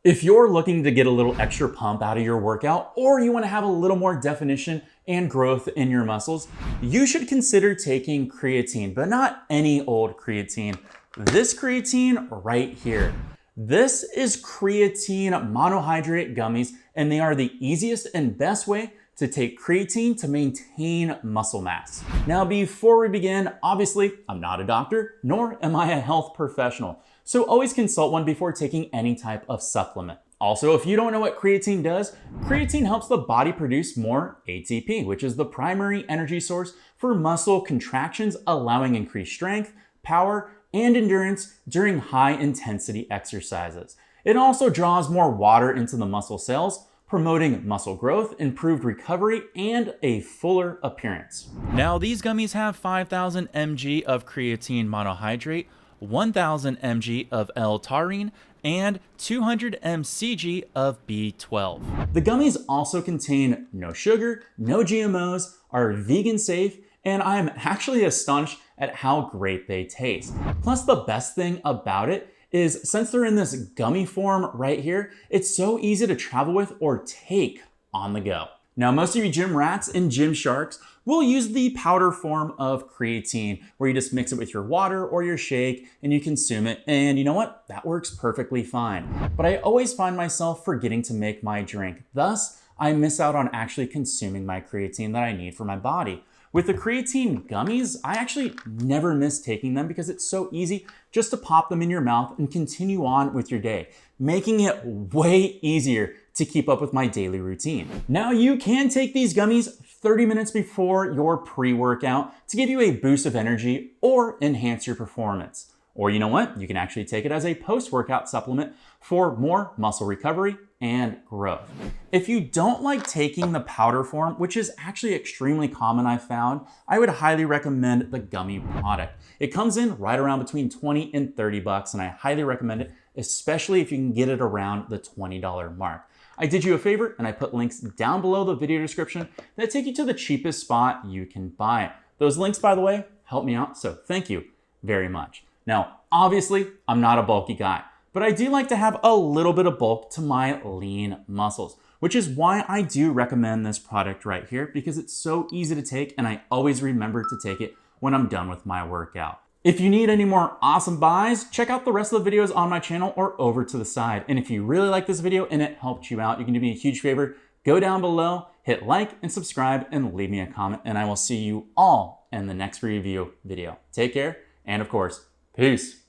If you're looking to get a little extra pump out of your workout, or you want to have a little more definition and growth in your muscles, you should consider taking creatine, but not any old creatine. This creatine right here. This is creatine monohydrate gummies, and they are the easiest and best way to take creatine to maintain muscle mass. Now, before we begin, obviously, I'm not a doctor, nor am I a health professional. So always consult one before taking any type of supplement. Also, if you don't know what creatine does, creatine helps the body produce more ATP, which is the primary energy source for muscle contractions, allowing increased strength, power, and endurance during high intensity exercises. It also draws more water into the muscle cells, promoting muscle growth, improved recovery, and a fuller appearance. Now, these gummies have 5,000 mg of creatine monohydrate, 1,000 mg of L-taurine, and 200 mcg of B12. The gummies also contain no sugar, no GMOs, are vegan safe, and I'm actually astonished at how great they taste. Plus, the best thing about it is since they're in this gummy form right here, it's so easy to travel with or take on the go. Now, most of you gym rats and gym sharks will use the powder form of creatine, where you just mix it with your water or your shake and you consume it. And you know what? That works perfectly fine. But I always find myself forgetting to make my drink. Thus, I miss out on actually consuming my creatine that I need for my body. With the creatine gummies, I actually never miss taking them because it's so easy just to pop them in your mouth and continue on with your day, making it way easier to keep up with my daily routine. Now, you can take these gummies 30 minutes before your pre-workout to give you a boost of energy or enhance your performance. Or you know what? You can actually take it as a post-workout supplement for more muscle recovery and growth. If you don't like taking the powder form, which is actually extremely common, I've found, I would highly recommend the gummy product. It comes in right around between 20 and 30 bucks, and I highly recommend it, especially if you can get it around the $20 mark. I did you a favor and I put links down below the video description that take you to the cheapest spot you can buy it. Those links, by the way, help me out, so thank you very much. Now, obviously, I'm not a bulky guy, but I do like to have a little bit of bulk to my lean muscles, which is why I do recommend this product right here, because it's so easy to take and I always remember to take it when I'm done with my workout. If you need any more awesome buys, check out the rest of the videos on my channel or over to the side. And if you really like this video and it helped you out, you can do me a huge favor, go down below, hit like and subscribe and leave me a comment, and I will see you all in the next review video. Take care, and of course, peace.